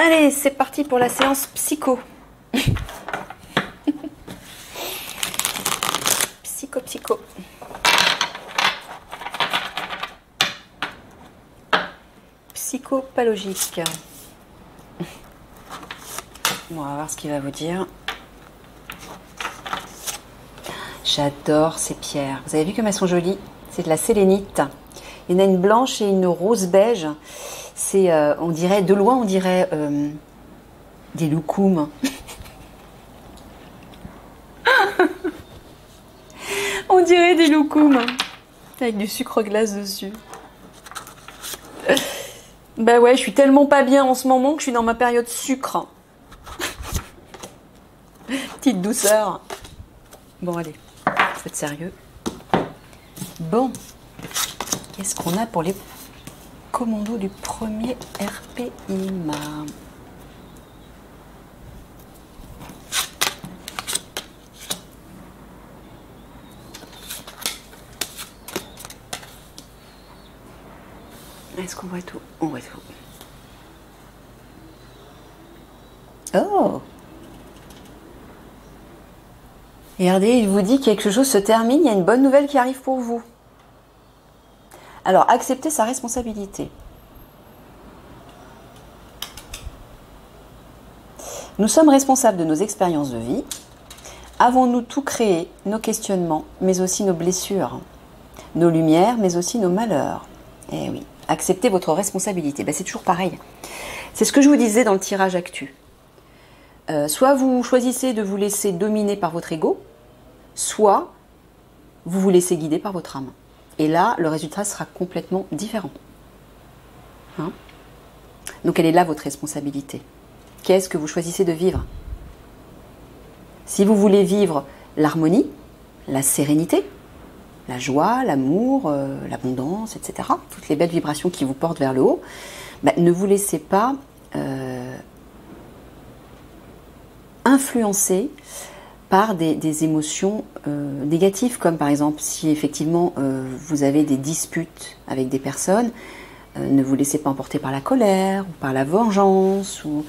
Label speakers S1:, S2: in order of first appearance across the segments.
S1: Allez, c'est parti pour la séance psycho. Psycho. Psychopalogique. Bon, on va voir ce qu'il va vous dire. J'adore ces pierres. Vous avez vu comme elles sont jolies? C'est de la sélénite. Il y en a une blanche et une rose beige. C'est, on dirait, de loin, on dirait des loukoums. On dirait des loukoums avec du sucre glace dessus. Bah ouais, je suis tellement pas bien en ce moment que je suis dans ma période sucre. Petite douceur. Bon, allez, faut être sérieux. Bon, qu'est-ce qu'on a pour les commandos du premier RPIMA? Est-ce qu'on voit tout? On voit tout. Oh! Regardez, il vous dit que quelque chose se termine, il y a une bonne nouvelle qui arrive pour vous. Alors, acceptez sa responsabilité. Nous sommes responsables de nos expériences de vie. Avons-nous tout créé, nos questionnements, mais aussi nos blessures, nos lumières, mais aussi nos malheurs? Eh oui, acceptez votre responsabilité. Ben, c'est toujours pareil. C'est ce que je vous disais dans le tirage actu. Soit vous choisissez de vous laisser dominer par votre ego, soit vous vous laissez guider par votre âme. Et là, le résultat sera complètement différent. Hein? Donc, elle est là, votre responsabilité. Qu'est-ce que vous choisissez de vivre? Si vous voulez vivre l'harmonie, la sérénité, la joie, l'amour, l'abondance, etc., toutes les belles vibrations qui vous portent vers le haut, ben, ne vous laissez pas influencer par des émotions négatives, comme par exemple si effectivement vous avez des disputes avec des personnes, ne vous laissez pas emporter par la colère ou par la vengeance ou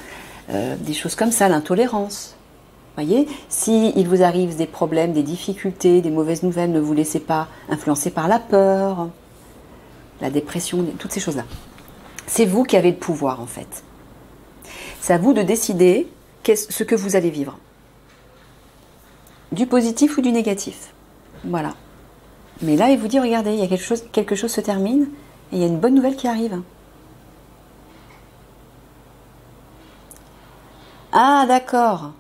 S1: des choses comme ça, l'intolérance. Voyez, si il vous arrive des problèmes, des difficultés, des mauvaises nouvelles, ne vous laissez pas influencer par la peur, la dépression, toutes ces choses-là. C'est vous qui avez le pouvoir en fait. C'est à vous de décider ce que vous allez vivre. Du positif ou du négatif. Voilà. Mais là, il vous dit, regardez, il y a quelque chose se termine et il y a une bonne nouvelle qui arrive. Ah, d'accord.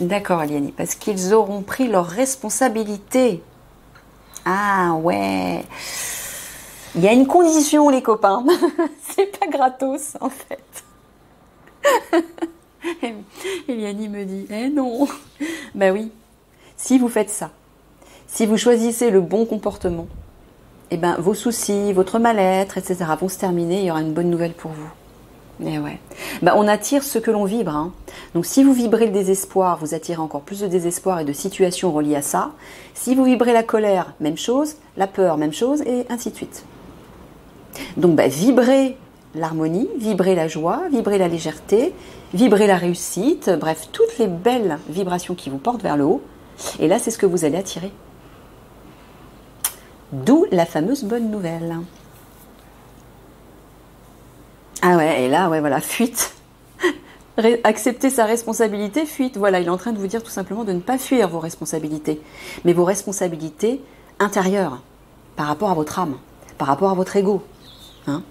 S1: D'accord, Aliani, parce qu'ils auront pris leurs responsabilités. Ah, ouais. Il y a une condition, les copains. C'est pas gratos, en fait. Eliani me dit, eh non. Ben oui, si vous faites ça, si vous choisissez le bon comportement, eh ben, vos soucis, votre mal-être, etc. vont se terminer, il y aura une bonne nouvelle pour vous. Eh ouais. Ben, on attire ce que l'on vibre. Hein. Donc si vous vibrez le désespoir, vous attirez encore plus de désespoir et de situations reliées à ça. Si vous vibrez la colère, même chose, la peur, même chose, et ainsi de suite. Donc ben, vibrez l'harmonie, vibrez la joie, vibrez la légèreté, vibrez la réussite, bref, toutes les belles vibrations qui vous portent vers le haut. Et là, c'est ce que vous allez attirer. D'où la fameuse bonne nouvelle. Ah ouais, et là, ouais, voilà, fuite. Accepter sa responsabilité, fuite. Voilà, il est en train de vous dire tout simplement de ne pas fuir vos responsabilités, mais vos responsabilités intérieures, par rapport à votre âme, par rapport à votre ego. Hein?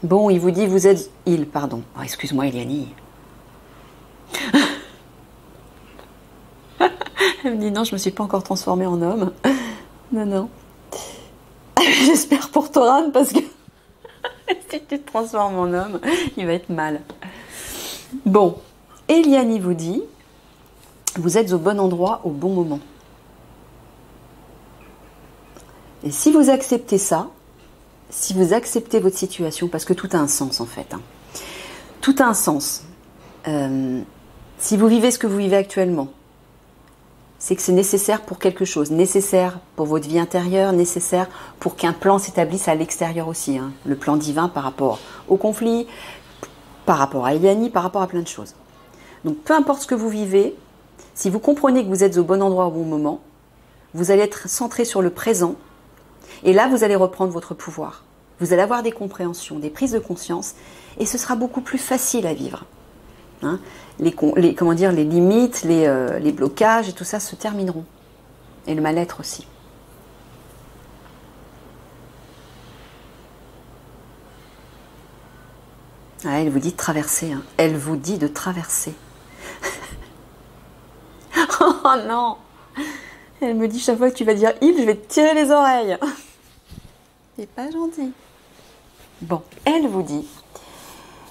S1: Bon, il vous dit, vous êtes... pardon. Oh, excuse-moi, Eliani. Elle me dit, non, je ne me suis pas encore transformée en homme. Non. J'espère pour Toran, parce que si tu te transformes en homme, il va être mal. Bon, Eliani vous dit, vous êtes au bon endroit, au bon moment. Et si vous acceptez ça, si vous acceptez votre situation, parce que tout a un sens en fait. Hein. Tout a un sens. Si vous vivez ce que vous vivez actuellement, c'est que c'est nécessaire pour quelque chose, nécessaire pour votre vie intérieure, nécessaire pour qu'un plan s'établisse à l'extérieur aussi, hein. Le plan divin par rapport au conflit, par rapport à Eliani, par rapport à plein de choses. Donc peu importe ce que vous vivez, si vous comprenez que vous êtes au bon endroit au bon moment, vous allez être centré sur le présent, et là vous allez reprendre votre pouvoir. Vous allez avoir des compréhensions, des prises de conscience, et ce sera beaucoup plus facile à vivre. Hein, comment dire, les limites, les blocages et tout ça se termineront. Et le mal-être aussi. Ah, elle vous dit de traverser. Hein. Elle vous dit de traverser. Oh non! Elle me dit chaque fois que tu vas dire il, je vais te tirer les oreilles. C'est pas gentil. Bon, elle vous dit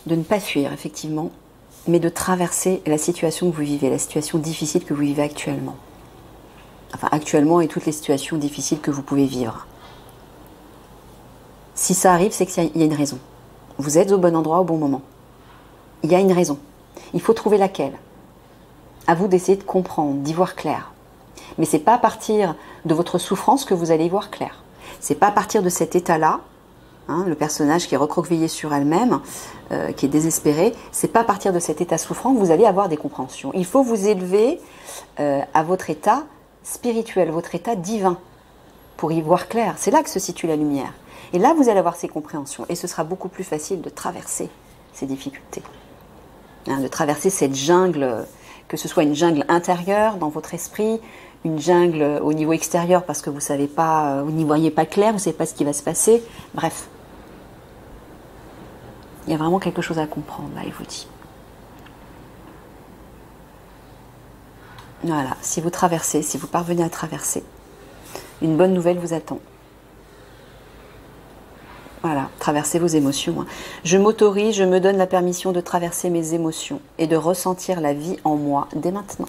S1: de ne pas fuir, effectivement, mais de traverser la situation que vous vivez, la situation difficile que vous vivez actuellement. Enfin, actuellement et toutes les situations difficiles que vous pouvez vivre. Si ça arrive, c'est qu'il y a une raison. Vous êtes au bon endroit au bon moment. Il y a une raison. Il faut trouver laquelle. À vous d'essayer de comprendre, d'y voir clair. Mais c'est pas à partir de votre souffrance que vous allez y voir clair. C'est pas à partir de cet état-là, hein, le personnage qui est recroquevillé sur elle-même, qui est désespéré, c'est pas à partir de cet état souffrant que vous allez avoir des compréhensions. Il faut vous élever à votre état spirituel, votre état divin, pour y voir clair. C'est là que se situe la lumière. Et là, vous allez avoir ces compréhensions. Et ce sera beaucoup plus facile de traverser ces difficultés. Hein, de traverser cette jungle, que ce soit une jungle intérieure dans votre esprit, une jungle au niveau extérieur parce que vous savez pas, vous n'y voyez pas clair, vous ne savez pas ce qui va se passer. Bref. Il y a vraiment quelque chose à comprendre, là, il vous dit. Voilà, si vous traversez, si vous parvenez à traverser, une bonne nouvelle vous attend. Voilà, traversez vos émotions. Je m'autorise, je me donne la permission de traverser mes émotions et de ressentir la vie en moi dès maintenant.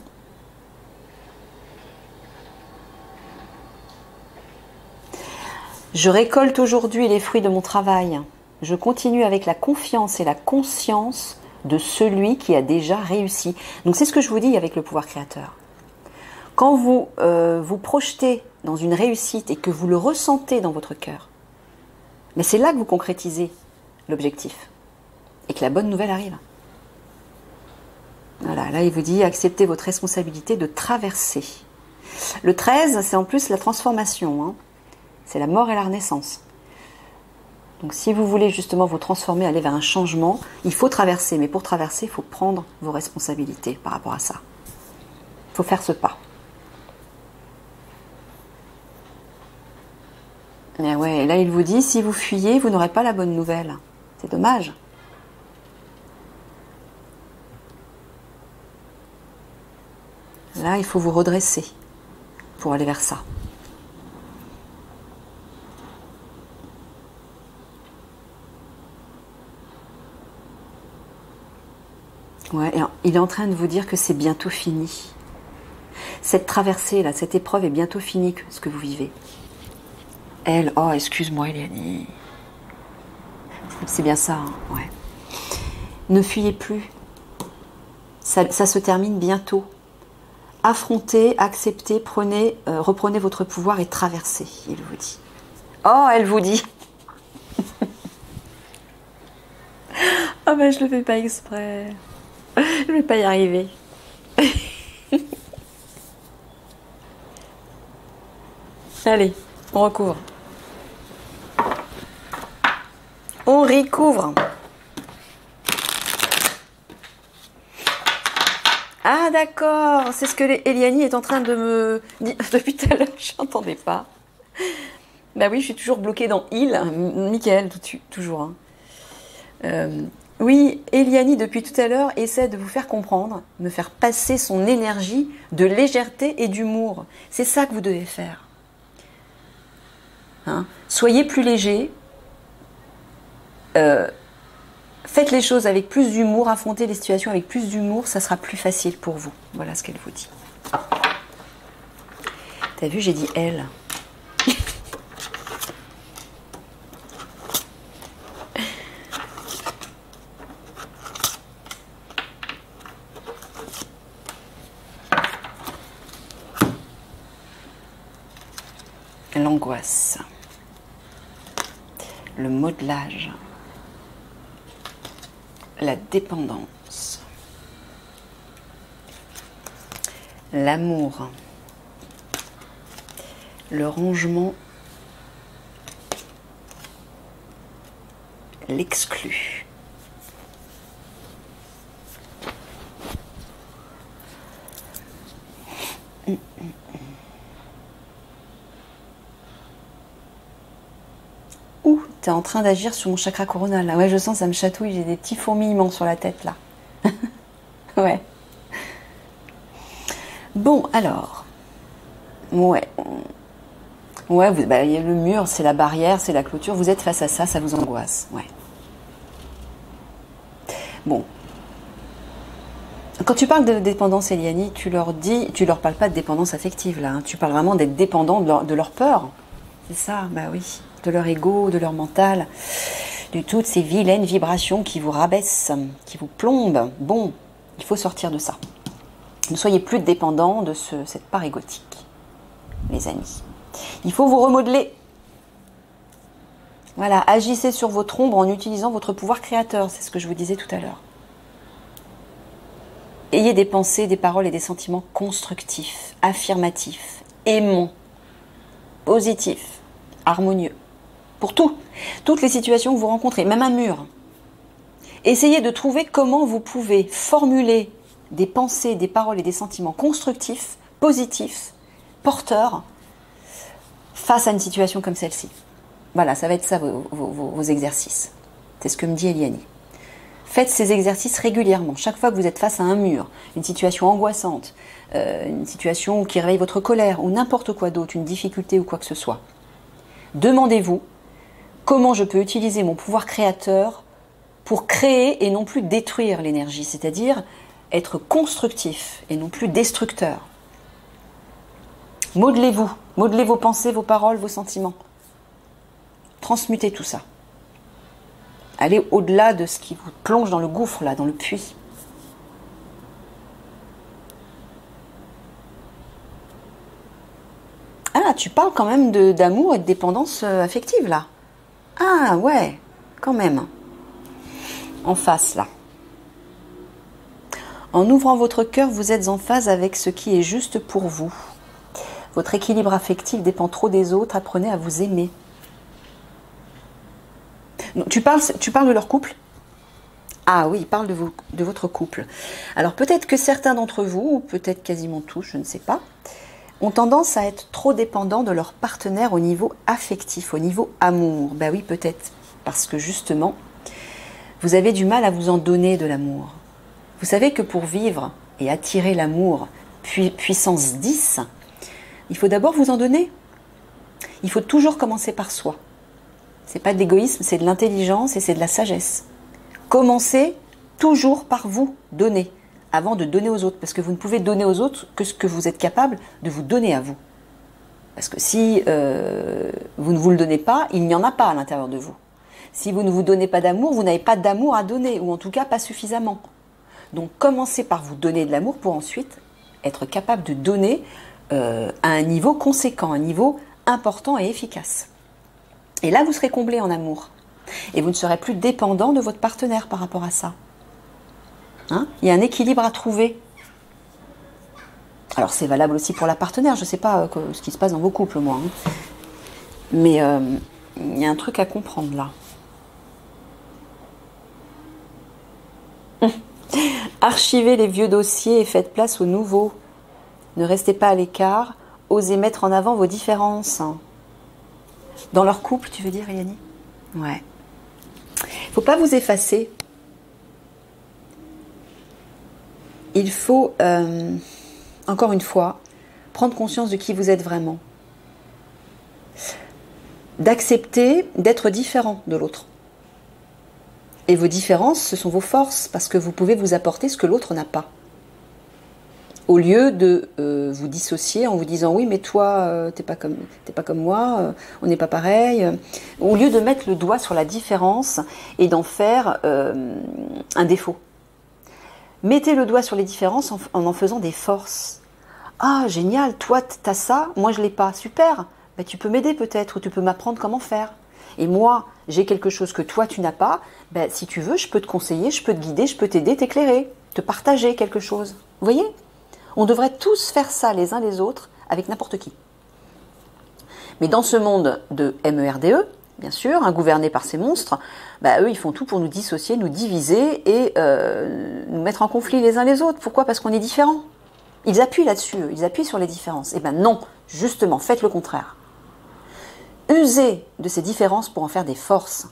S1: Je récolte aujourd'hui les fruits de mon travail. Je continue avec la confiance et la conscience de celui qui a déjà réussi. Donc c'est ce que je vous dis avec le pouvoir créateur. Quand vous vous projetez dans une réussite et que vous le ressentez dans votre cœur, mais c'est là que vous concrétisez l'objectif et que la bonne nouvelle arrive. Voilà, là il vous dit acceptez votre responsabilité de traverser. Le 13, c'est en plus la transformation, hein. C'est la mort et la renaissance. Donc si vous voulez justement vous transformer, aller vers un changement, il faut traverser. Mais pour traverser, il faut prendre vos responsabilités par rapport à ça. Il faut faire ce pas. Et ouais, là il vous dit, si vous fuyez, vous n'aurez pas la bonne nouvelle. C'est dommage. Là, il faut vous redresser pour aller vers ça. Ouais, et il est en train de vous dire que c'est bientôt fini. Cette traversée, là, cette épreuve est bientôt finie, ce que vous vivez. Elle, oh, excuse-moi, Eliani. C'est bien ça, hein, ouais. Ne fuyez plus. Ça se termine bientôt. Affrontez, acceptez, reprenez votre pouvoir et traversez, il vous dit. Oh, elle vous dit. Ah ben, je le fais pas exprès. Je vais pas y arriver. Allez, on recouvre. On recouvre. Ah d'accord, c'est ce que Eliani est en train de me dire depuis tout à l'heure, je n'entendais pas. Bah oui, je suis toujours bloquée dans il, Michael, toujours. Hein. Oui, Eliani, depuis tout à l'heure, essaie de vous faire comprendre, me faire passer son énergie de légèreté et d'humour. C'est ça que vous devez faire. Hein? Soyez plus léger. Faites les choses avec plus d'humour, affrontez les situations avec plus d'humour, ça sera plus facile pour vous. Voilà ce qu'elle vous dit. T'as vu, j'ai dit elle. l'angoisse, le modelage, la dépendance, l'amour, le rangement, l'exclu. Ouh, t'es en train d'agir sur mon chakra coronal là. Ouais, je sens, ça me chatouille, j'ai des petits fourmillements sur la tête là. Ouais. Bon, alors. Ouais. Ouais, bah, y a le mur, c'est la barrière, c'est la clôture. Vous êtes face à ça, ça vous angoisse. Ouais. Bon. Quand tu parles de dépendance, Eliani, tu leur parles pas de dépendance affective là. Hein. Tu parles vraiment d'être dépendant de leur peur. C'est ça, bah oui. De leur ego, de leur mental, de toutes ces vilaines vibrations qui vous rabaissent, qui vous plombent. Bon, il faut sortir de ça. Ne soyez plus dépendants de cette part égotique, les amis. Il faut vous remodeler. Voilà, agissez sur votre ombre en utilisant votre pouvoir créateur, c'est ce que je vous disais tout à l'heure. Ayez des pensées, des paroles et des sentiments constructifs, affirmatifs, aimants, positifs, harmonieux. Pour toutes les situations que vous rencontrez, même un mur. Essayez de trouver comment vous pouvez formuler des pensées, des paroles et des sentiments constructifs, positifs, porteurs, face à une situation comme celle-ci. Voilà, ça va être ça vos exercices. C'est ce que me dit Eliani. Faites ces exercices régulièrement. Chaque fois que vous êtes face à un mur, une situation angoissante, une situation qui réveille votre colère ou n'importe quoi d'autre, une difficulté ou quoi que ce soit, demandez-vous comment je peux utiliser mon pouvoir créateur pour créer et non plus détruire l'énergie, c'est-à-dire être constructif et non plus destructeur. Modelez-vous, modelez vos pensées, vos paroles, vos sentiments. Transmutez tout ça. Allez au-delà de ce qui vous plonge dans le gouffre, là, dans le puits. Ah, tu parles quand même d'amour et de dépendance affective, là. Ah, ouais, quand même. En face, là. En ouvrant votre cœur, vous êtes en phase avec ce qui est juste pour vous. Votre équilibre affectif dépend trop des autres. Apprenez à vous aimer. Tu parles de leur couple? Ah oui, il parle de votre couple. Alors peut-être que certains d'entre vous, ou peut-être quasiment tous, je ne sais pas, ont tendance à être trop dépendants de leur partenaire au niveau affectif, au niveau amour. Ben oui, peut-être. Parce que justement, vous avez du mal à vous en donner de l'amour. Vous savez que pour vivre et attirer l'amour puissance 10, il faut d'abord vous en donner. Il faut toujours commencer par soi. C'est pas de l'égoïsme, c'est de l'intelligence et c'est de la sagesse. Commencez toujours par vous donner, avant de donner aux autres. Parce que vous ne pouvez donner aux autres que ce que vous êtes capable de vous donner à vous. Parce que si vous ne vous le donnez pas, il n'y en a pas à l'intérieur de vous. Si vous ne vous donnez pas d'amour, vous n'avez pas d'amour à donner, ou en tout cas pas suffisamment. Donc commencez par vous donner de l'amour pour ensuite être capable de donner à un niveau conséquent, un niveau important et efficace. Et là, vous serez comblé en amour. Et vous ne serez plus dépendant de votre partenaire par rapport à ça. Hein? Il y a un équilibre à trouver. Alors, c'est valable aussi pour la partenaire. Je ne sais pas ce qui se passe dans vos couples, moi. Hein. Mais il y a un truc à comprendre là. Archivez les vieux dossiers et faites place aux nouveaux. Ne restez pas à l'écart. Osez mettre en avant vos différences. Dans leur couple, tu veux dire, Eliani? Ouais. Il ne faut pas vous effacer. Il faut, encore une fois, prendre conscience de qui vous êtes vraiment. D'accepter d'être différent de l'autre. Et vos différences, ce sont vos forces, parce que vous pouvez vous apporter ce que l'autre n'a pas. Au lieu de vous dissocier en vous disant oui mais toi t'es pas comme moi, on n'est pas pareil. Au lieu de mettre le doigt sur la différence et d'en faire un défaut. Mettez le doigt sur les différences en faisant des forces. Ah génial, toi t'as ça, moi je l'ai pas, super. ben, tu peux m'aider peut-être, ou tu peux m'apprendre comment faire. Et moi, j'ai quelque chose que toi, tu n'as pas, ben, si tu veux, je peux te conseiller, je peux te guider, je peux t'aider, t'éclairer, te partager quelque chose. Vous voyez? On devrait tous faire ça les uns les autres avec n'importe qui. Mais dans ce monde de MERDE, bien sûr, gouverné par ces monstres, bah, eux, ils font tout pour nous dissocier, nous diviser et nous mettre en conflit les uns les autres. Pourquoi? Parce qu'on est différents. Ils appuient là-dessus, ils appuient sur les différences. Eh bien non, justement, faites le contraire. Usez de ces différences pour en faire des forces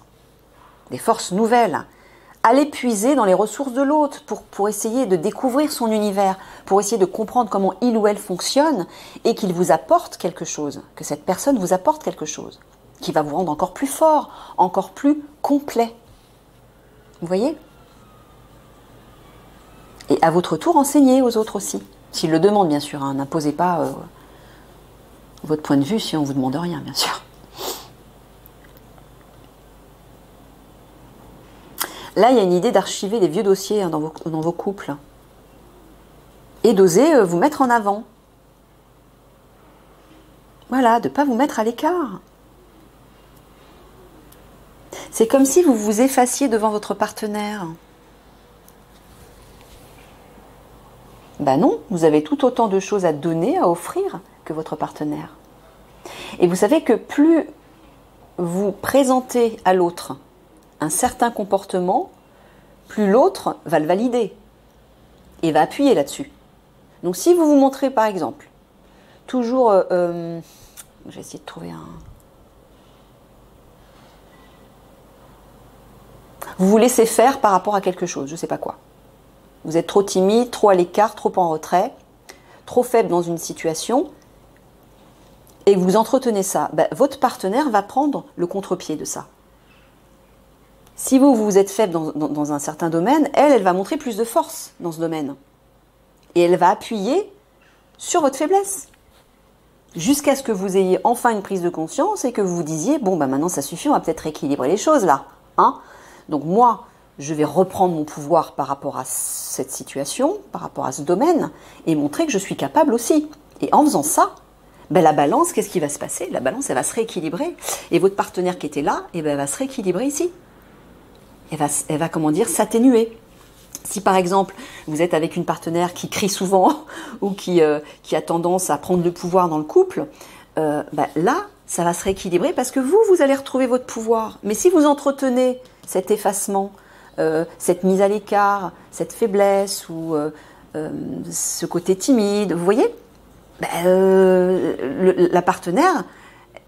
S1: nouvelles. Allez puiser dans les ressources de l'autre pour essayer de découvrir son univers, pour essayer de comprendre comment il ou elle fonctionne et qu'il vous apporte quelque chose, que cette personne vous apporte quelque chose, qui va vous rendre encore plus fort, encore plus complet. Vous voyez? Et à votre tour, enseignez aux autres aussi. S'ils le demandent, bien sûr, hein, n'imposez pas votre point de vue si on ne vous demande rien, bien sûr. Là, il y a une idée d'archiver des vieux dossiers hein, dans vos couples. Et d'oser vous mettre en avant. Voilà, de ne pas vous mettre à l'écart. C'est comme si vous vous effaciez devant votre partenaire. Ben non, vous avez tout autant de choses à donner, à offrir que votre partenaire. Et vous savez que plus vous présentez à l'autre un certain comportement, plus l'autre va le valider et va appuyer là-dessus. Donc si vous vous montrez par exemple, toujours, je vais essayer de trouver un... Vous vous laissez faire par rapport à quelque chose, je ne sais pas quoi. Vous êtes trop timide, trop à l'écart, trop en retrait, trop faible dans une situation, et vous entretenez ça. Ben, votre partenaire va prendre le contre-pied de ça. Si vous êtes faible dans un certain domaine, elle va montrer plus de force dans ce domaine. Et elle va appuyer sur votre faiblesse. Jusqu'à ce que vous ayez enfin une prise de conscience et que vous vous disiez, bon, ben maintenant ça suffit, on va peut-être rééquilibrer les choses là. Hein? Donc moi, je vais reprendre mon pouvoir par rapport à cette situation, par rapport à ce domaine, et montrer que je suis capable aussi. Et en faisant ça, ben la balance, qu'est-ce qui va se passer? La balance, elle va se rééquilibrer. Et votre partenaire qui était là, eh ben, elle va se rééquilibrer ici. Elle va comment dire, s'atténuer. Si par exemple, vous êtes avec une partenaire qui crie souvent ou qui a tendance à prendre le pouvoir dans le couple, ben là, ça va se rééquilibrer parce que vous allez retrouver votre pouvoir. Mais si vous entretenez cet effacement, cette mise à l'écart, cette faiblesse ou ce côté timide, vous voyez, ben, la partenaire,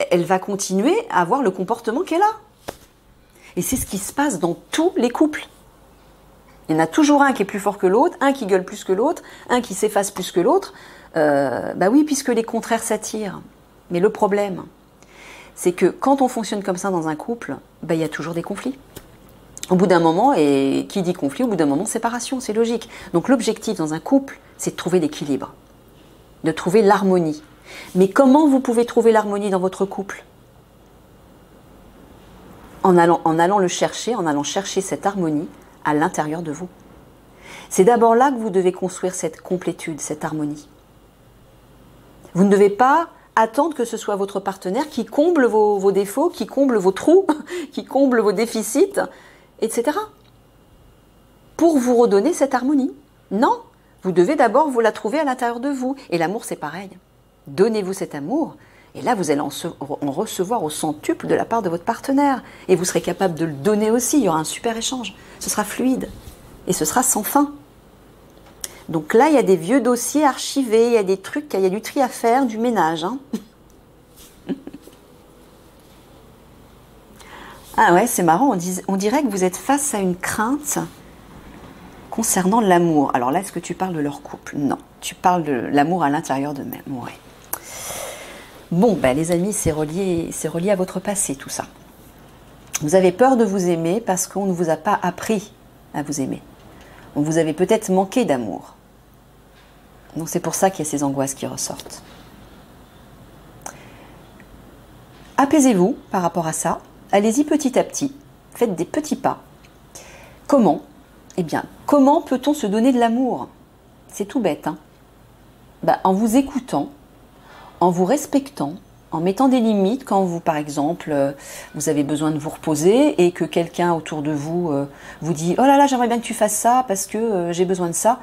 S1: elle va continuer à avoir le comportement qu'elle a. Et c'est ce qui se passe dans tous les couples. Il y en a toujours un qui est plus fort que l'autre, un qui gueule plus que l'autre, un qui s'efface plus que l'autre. Bah oui, puisque les contraires s'attirent. Mais le problème, c'est que quand on fonctionne comme ça dans un couple, bah, il y a toujours des conflits. Au bout d'un moment, et qui dit conflit, au bout d'un moment, séparation, c'est logique. Donc l'objectif dans un couple, c'est de trouver l'équilibre, de trouver l'harmonie. Mais comment vous pouvez trouver l'harmonie dans votre couple ? En allant le chercher, en allant chercher cette harmonie à l'intérieur de vous. C'est d'abord là que vous devez construire cette complétude, cette harmonie. Vous ne devez pas attendre que ce soit votre partenaire qui comble vos défauts, qui comble vos trous, qui comble vos déficits, etc. Pour vous redonner cette harmonie. Non, vous devez d'abord vous la trouver à l'intérieur de vous. Et l'amour, c'est pareil. Donnez-vous cet amour. Et là, vous allez en recevoir au centuple de la part de votre partenaire. Et vous serez capable de le donner aussi. Il y aura un super échange. Ce sera fluide. Et ce sera sans fin. Donc là, il y a des vieux dossiers archivés. Il y a des trucs, il y a du tri à faire, du ménage. Hein. Ah ouais, c'est marrant. On dirait que vous êtes face à une crainte concernant l'amour. Alors là, est-ce que tu parles de leur couple? Non. Tu parles de l'amour à l'intérieur d'eux-mêmes. Ouais. Bon, ben, les amis, c'est relié à votre passé, tout ça. Vous avez peur de vous aimer parce qu'on ne vous a pas appris à vous aimer. On vous avait peut-être manqué d'amour. Donc c'est pour ça qu'il y a ces angoisses qui ressortent. Apaisez-vous par rapport à ça. Allez-y petit à petit. Faites des petits pas. Comment? Eh bien, comment peut-on se donner de l'amour? C'est tout bête, hein? Ben, en vous écoutant, en vous respectant, En mettant des limites quand vous, par exemple, vous avez besoin de vous reposer et que quelqu'un autour de vous vous dit « Oh là là, j'aimerais bien que tu fasses ça parce que j'ai besoin de ça »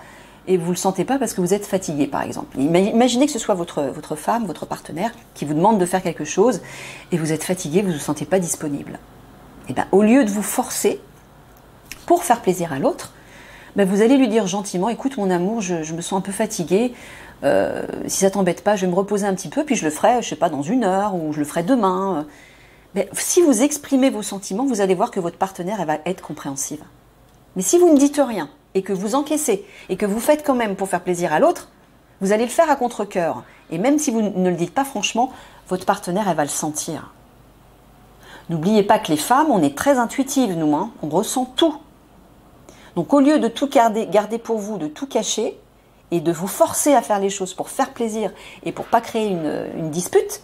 S1: et vous ne le sentez pas parce que vous êtes fatigué, par exemple. Imaginez que ce soit votre femme, votre partenaire qui vous demande de faire quelque chose et vous êtes fatigué, vous ne vous sentez pas disponible. Et bien, au lieu de vous forcer pour faire plaisir à l'autre, ben, vous allez lui dire gentiment « Écoute mon amour, je me sens un peu fatiguée. Si ça t'embête pas, je vais me reposer un petit peu, puis je le ferai, je sais pas, dans 1 heure, ou je le ferai demain. » Mais si vous exprimez vos sentiments, vous allez voir que votre partenaire, elle va être compréhensive. Mais si vous ne dites rien, et que vous encaissez, et que vous faites quand même pour faire plaisir à l'autre, vous allez le faire à contre-cœur. Et même si vous ne le dites pas franchement, votre partenaire, elle va le sentir. N'oubliez pas que les femmes, on est très intuitives, nous, hein, on ressent tout. Donc au lieu de tout garder pour vous, de tout cacher, et de vous forcer à faire les choses pour faire plaisir et pour pas créer une dispute,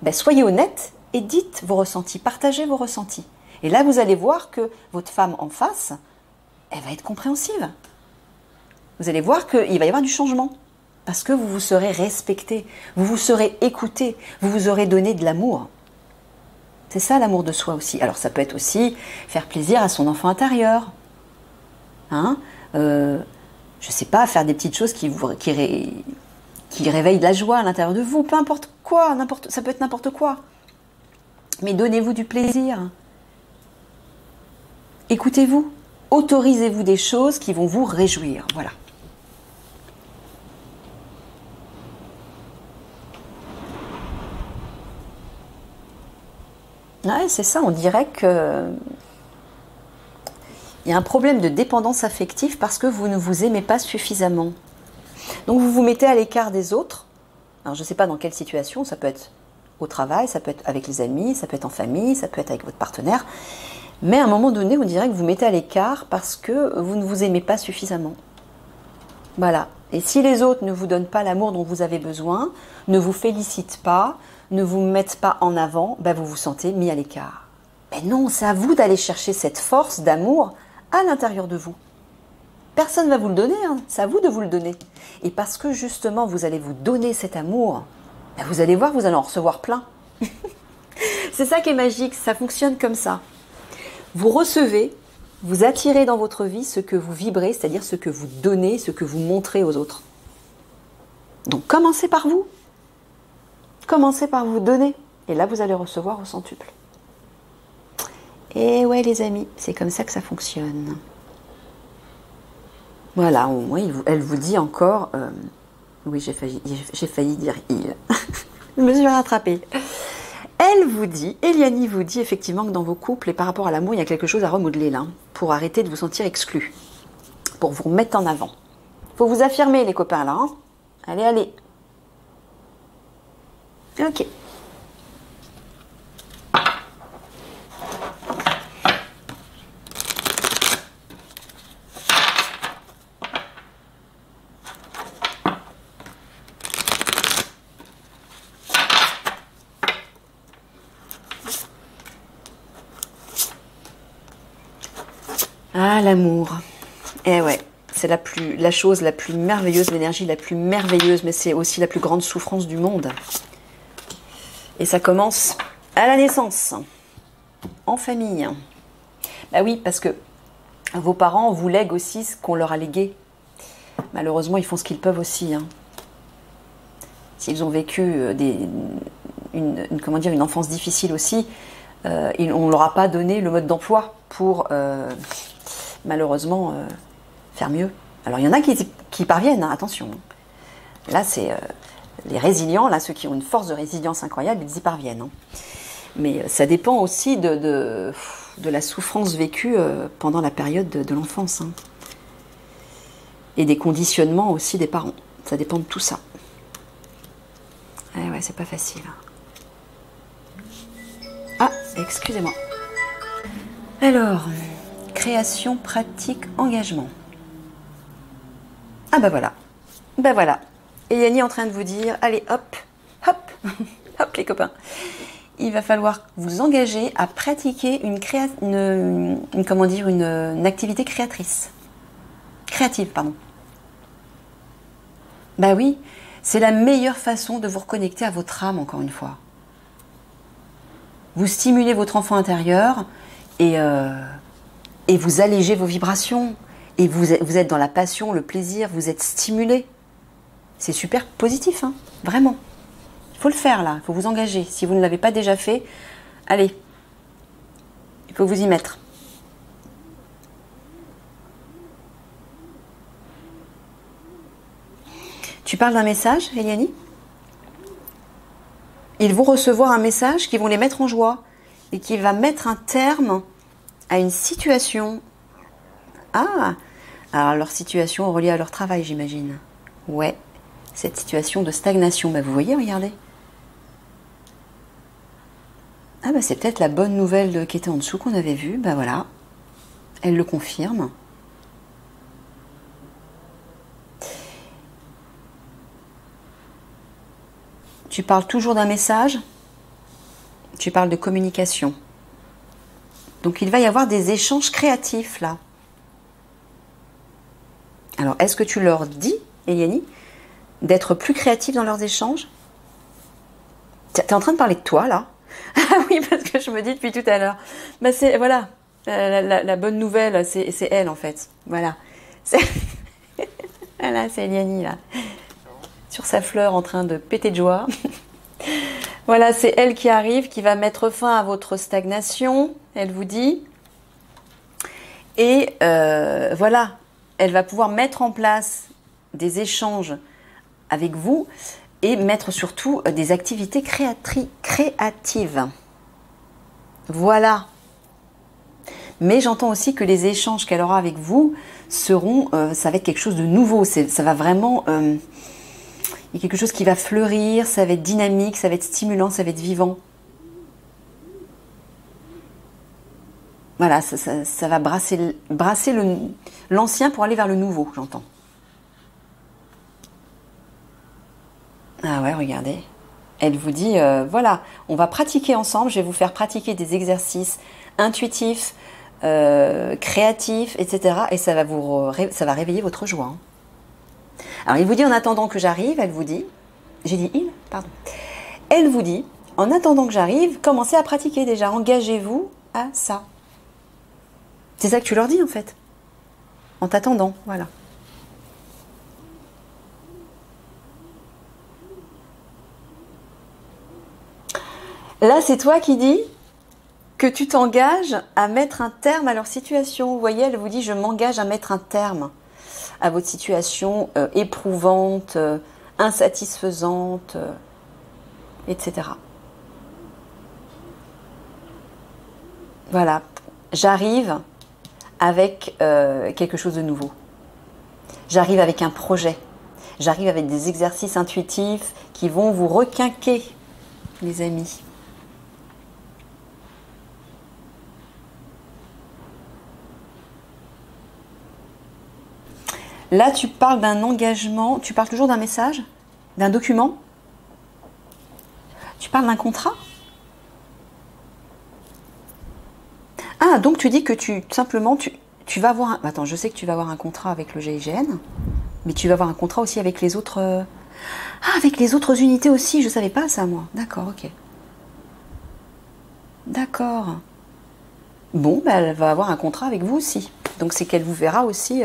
S1: ben soyez honnête et dites vos ressentis, partagez vos ressentis. Et là, vous allez voir que votre femme en face, elle va être compréhensive. Vous allez voir qu'il va y avoir du changement. Parce que vous vous serez respecté, vous vous serez écouté, vous vous aurez donné de l'amour. C'est ça l'amour de soi aussi. Alors ça peut être aussi faire plaisir à son enfant intérieur. Hein, je sais pas, faire des petites choses qui réveillent de la joie à l'intérieur de vous, peu importe quoi, ça peut être n'importe quoi. Mais donnez-vous du plaisir. Écoutez-vous, autorisez-vous des choses qui vont vous réjouir. Voilà. Ouais, c'est ça, on dirait que il y a un problème de dépendance affective parce que vous ne vous aimez pas suffisamment. Donc vous vous mettez à l'écart des autres. Alors je ne sais pas dans quelle situation, ça peut être au travail, ça peut être avec les amis, ça peut être en famille, ça peut être avec votre partenaire. Mais à un moment donné, on dirait que vous mettez à l'écart parce que vous ne vous aimez pas suffisamment. Voilà. Et si les autres ne vous donnent pas l'amour dont vous avez besoin, ne vous félicitent pas, ne vous mettent pas en avant, ben vous vous sentez mis à l'écart. Mais non, c'est à vous d'aller chercher cette force d'amour à l'intérieur de vous. Personne ne va vous le donner, hein. C'est à vous de vous le donner. Et parce que justement, vous allez vous donner cet amour, ben vous allez voir, vous allez en recevoir plein. C'est ça qui est magique, ça fonctionne comme ça. Vous recevez, vous attirez dans votre vie ce que vous vibrez, c'est-à-dire ce que vous donnez, ce que vous montrez aux autres. Donc commencez par vous. Commencez par vous donner. Et là, vous allez recevoir au centuple. Et ouais, les amis, c'est comme ça que ça fonctionne. Voilà, au moins, elle vous dit encore... oui, j'ai failli dire il. Je me suis rattrapée. Elle vous dit, Eliani vous dit effectivement que dans vos couples et par rapport à l'amour, il y a quelque chose à remodeler là, pour arrêter de vous sentir exclu, pour vous remettre en avant. Il faut vous affirmer les copains là. Hein. Allez, allez. Ok. Ah, l'amour. Eh ouais, c'est la chose la plus merveilleuse, l'énergie la plus merveilleuse, mais c'est aussi la plus grande souffrance du monde. Et ça commence à la naissance, en famille. Bah oui, parce que vos parents vous lèguent aussi ce qu'on leur a légué. Malheureusement, ils font ce qu'ils peuvent aussi. Hein. S'ils ont vécu une enfance difficile aussi, on ne leur a pas donné le mode d'emploi pour... malheureusement, faire mieux. Alors, il y en a qui parviennent, hein, attention. Là, c'est les résilients, là, ceux qui ont une force de résilience incroyable, ils y parviennent. Hein. Mais ça dépend aussi de la souffrance vécue pendant la période de l'enfance. Hein. Et des conditionnements aussi des parents. Ça dépend de tout ça. Ouais, c'est pas facile. Ah, excusez-moi. Alors... création, pratique, engagement. Ah bah voilà. Bah voilà. Et Yanni est en train de vous dire, allez hop, hop, hop les copains. Il va falloir vous engager à pratiquer une activité créatrice. Créative, pardon. Bah oui, c'est la meilleure façon de vous reconnecter à votre âme, encore une fois. vous stimulez votre enfant intérieur et vous allégez vos vibrations. Et vous êtes dans la passion, le plaisir, vous êtes stimulé. C'est super positif, hein, vraiment. Il faut le faire là, il faut vous engager. Si vous ne l'avez pas déjà fait, allez, il faut vous y mettre. Tu parles d'un message, Eliani? Ils vont recevoir un message qui vont les mettre en joie et qui va mettre un terme à une situation. Ah, alors leur situation reliée à leur travail, j'imagine. Ouais, cette situation de stagnation. Bah, vous voyez, regardez. Ah bah c'est peut-être la bonne nouvelle qui était en dessous qu'on avait vue. Bah voilà, elle le confirme. Tu parles toujours d'un message, tu parles de communication. Donc il va y avoir des échanges créatifs là. Alors est-ce que tu leur dis, Eliani, d'être plus créatifs dans leurs échanges? Tu es en train de parler de toi là? Ah oui, parce que je me dis depuis tout à l'heure. Bah c'est, voilà, la bonne nouvelle, c'est elle en fait. Voilà. Voilà, c'est Eliani là. Sur sa fleur en train de péter de joie. Voilà, c'est elle qui arrive, qui va mettre fin à votre stagnation, elle vous dit. Et voilà, elle va pouvoir mettre en place des échanges avec vous et mettre surtout des activités créatives. Voilà. Mais j'entends aussi que les échanges qu'elle aura avec vous seront, ça va être quelque chose de nouveau, ça va vraiment... il y a quelque chose qui va fleurir, ça va être dynamique, ça va être stimulant, ça va être vivant. Voilà, ça va brasser l'ancien pour aller vers le nouveau, j'entends. Ah ouais, regardez. Elle vous dit, voilà, on va pratiquer ensemble, je vais vous faire pratiquer des exercices intuitifs, créatifs, etc. Et ça va réveiller votre joie. Hein. Alors, il vous dit, en attendant que j'arrive, elle vous dit, j'ai dit il, pardon. Elle vous dit, en attendant que j'arrive, commencez à pratiquer déjà, engagez-vous à ça. C'est ça que tu leur dis en fait, en t'attendant, voilà. Là, c'est toi qui dis que tu t'engages à mettre un terme à leur situation. Vous voyez, elle vous dit, je m'engage à mettre un terme à votre situation éprouvante, insatisfaisante, etc. Voilà, j'arrive avec quelque chose de nouveau. J'arrive avec un projet. J'arrive avec des exercices intuitifs qui vont vous requinquer, les amis. Là, tu parles d'un engagement. Tu parles toujours d'un message? D'un document? Tu parles d'un contrat? Ah, donc tu dis que tu vas avoir... Attends, je sais que tu vas avoir un contrat avec le GIGN, mais tu vas avoir un contrat aussi avec les autres... Ah, avec les autres unités aussi, je ne savais pas ça, moi. D'accord, ok. D'accord. Bon, bah, elle va avoir un contrat avec vous aussi. Donc c'est qu'elle vous verra aussi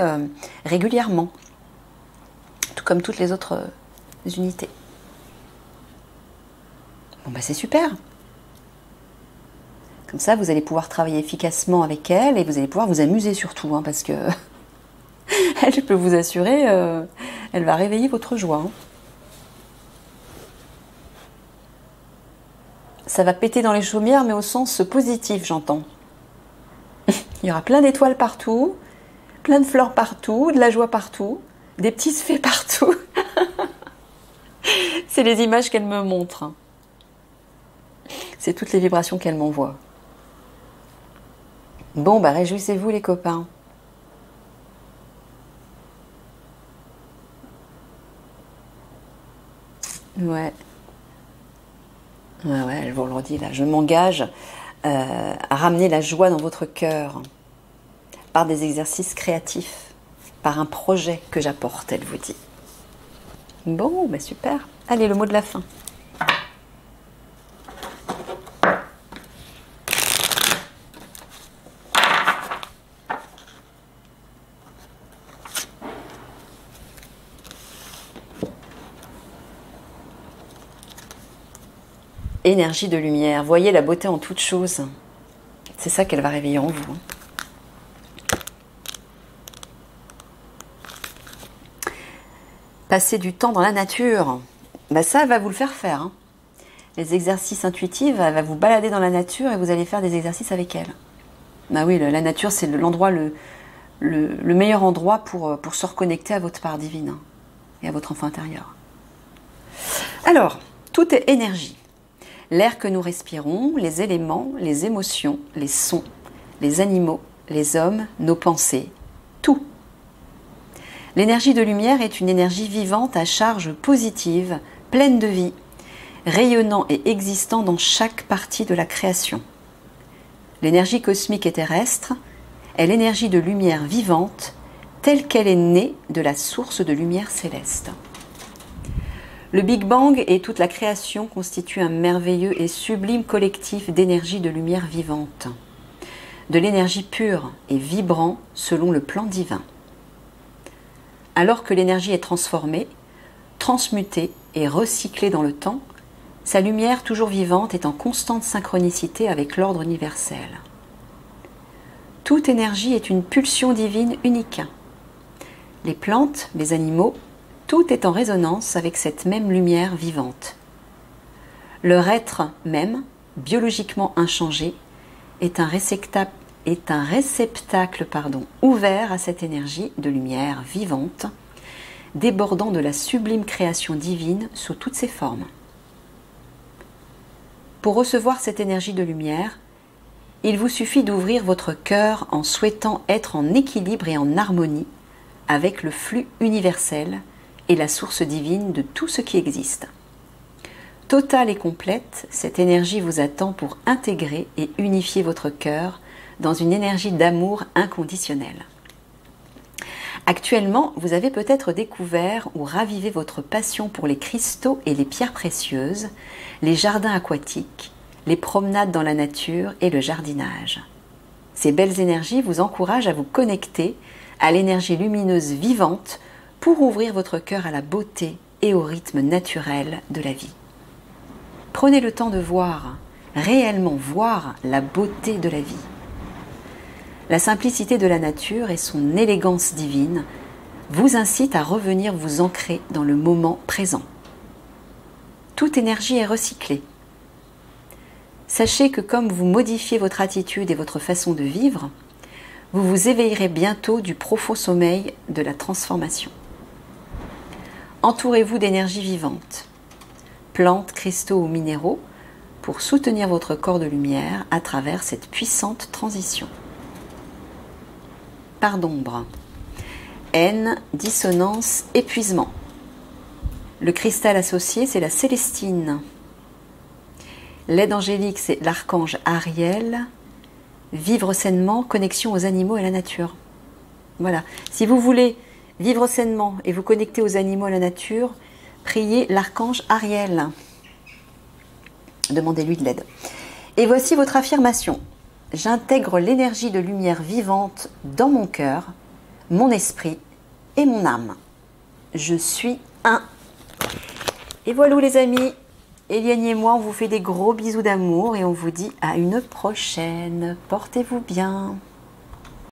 S1: régulièrement. Tout comme toutes les autres unités. Bon, bah c'est super. Comme ça, vous allez pouvoir travailler efficacement avec elle et vous allez pouvoir vous amuser surtout, hein, parce que elle, je peux vous assurer, elle va réveiller votre joie. Hein. Ça va péter dans les chaumières, mais au sens positif, j'entends. Il y aura plein d'étoiles partout, plein de fleurs partout, de la joie partout, des petits fées partout. C'est les images qu'elle me montre. Hein. C'est toutes les vibrations qu'elle m'envoie. Bon, bah réjouissez-vous les copains. Ouais. Ouais, elle vous le redit là. Je m'engage à ramener la joie dans votre cœur par des exercices créatifs, par un projet que j'apporte, elle vous dit. Bon, bah super. Allez, le mot de la fin. Énergie de lumière, voyez la beauté en toute chose. C'est ça qu'elle va réveiller en vous. Passer du temps dans la nature, ça elle va vous le faire faire. Hein. Les exercices intuitifs, elle va vous balader dans la nature et vous allez faire des exercices avec elle. Bah oui, la nature c'est l'endroit, le meilleur endroit pour se reconnecter à votre part divine et à votre enfant intérieur. Alors, tout est énergie. L'air que nous respirons, les éléments, les émotions, les sons, les animaux, les hommes, nos pensées, tout. L'énergie de lumière est une énergie vivante à charge positive, pleine de vie, rayonnant et existant dans chaque partie de la création. L'énergie cosmique et terrestre est l'énergie de lumière vivante, telle qu'elle est née de la source de lumière céleste. Le Big Bang et toute la création constituent un merveilleux et sublime collectif d'énergie de lumière vivante, de l'énergie pure et vibrant selon le plan divin. Alors que l'énergie est transformée, transmutée et recyclée dans le temps, sa lumière toujours vivante est en constante synchronicité avec l'ordre universel. Toute énergie est une pulsion divine unique. Les plantes, les animaux, tout est en résonance avec cette même lumière vivante. Leur être même, biologiquement inchangé, est un réceptacle ouvert à cette énergie de lumière vivante, débordant de la sublime création divine sous toutes ses formes. Pour recevoir cette énergie de lumière, il vous suffit d'ouvrir votre cœur en souhaitant être en équilibre et en harmonie avec le flux universel et la source divine de tout ce qui existe. Totale et complète, cette énergie vous attend pour intégrer et unifier votre cœur dans une énergie d'amour inconditionnel. Actuellement, vous avez peut-être découvert ou ravivé votre passion pour les cristaux et les pierres précieuses, les jardins aquatiques, les promenades dans la nature et le jardinage. Ces belles énergies vous encouragent à vous connecter à l'énergie lumineuse vivante pour ouvrir votre cœur à la beauté et au rythme naturel de la vie. Prenez le temps de voir, réellement voir la beauté de la vie. La simplicité de la nature et son élégance divine vous incitent à revenir vous ancrer dans le moment présent. Toute énergie est recyclée. Sachez que comme vous modifiez votre attitude et votre façon de vivre, vous vous éveillerez bientôt du profond sommeil de la transformation. Entourez-vous d'énergie vivante, plantes, cristaux ou minéraux, pour soutenir votre corps de lumière à travers cette puissante transition. Part d'ombre. Haine, dissonance, épuisement. Le cristal associé, c'est la célestine. L'aide angélique, c'est l'archange Ariel. Vivre sainement, connexion aux animaux et à la nature. Voilà. Si vous voulez vivre sainement et vous connecter aux animaux et à la nature, priez l'archange Ariel. Demandez-lui de l'aide. Et voici votre affirmation. J'intègre l'énergie de lumière vivante dans mon cœur, mon esprit et mon âme. Je suis un. Et voilà les amis, Eliane et moi, on vous fait des gros bisous d'amour et on vous dit à une prochaine. Portez-vous bien.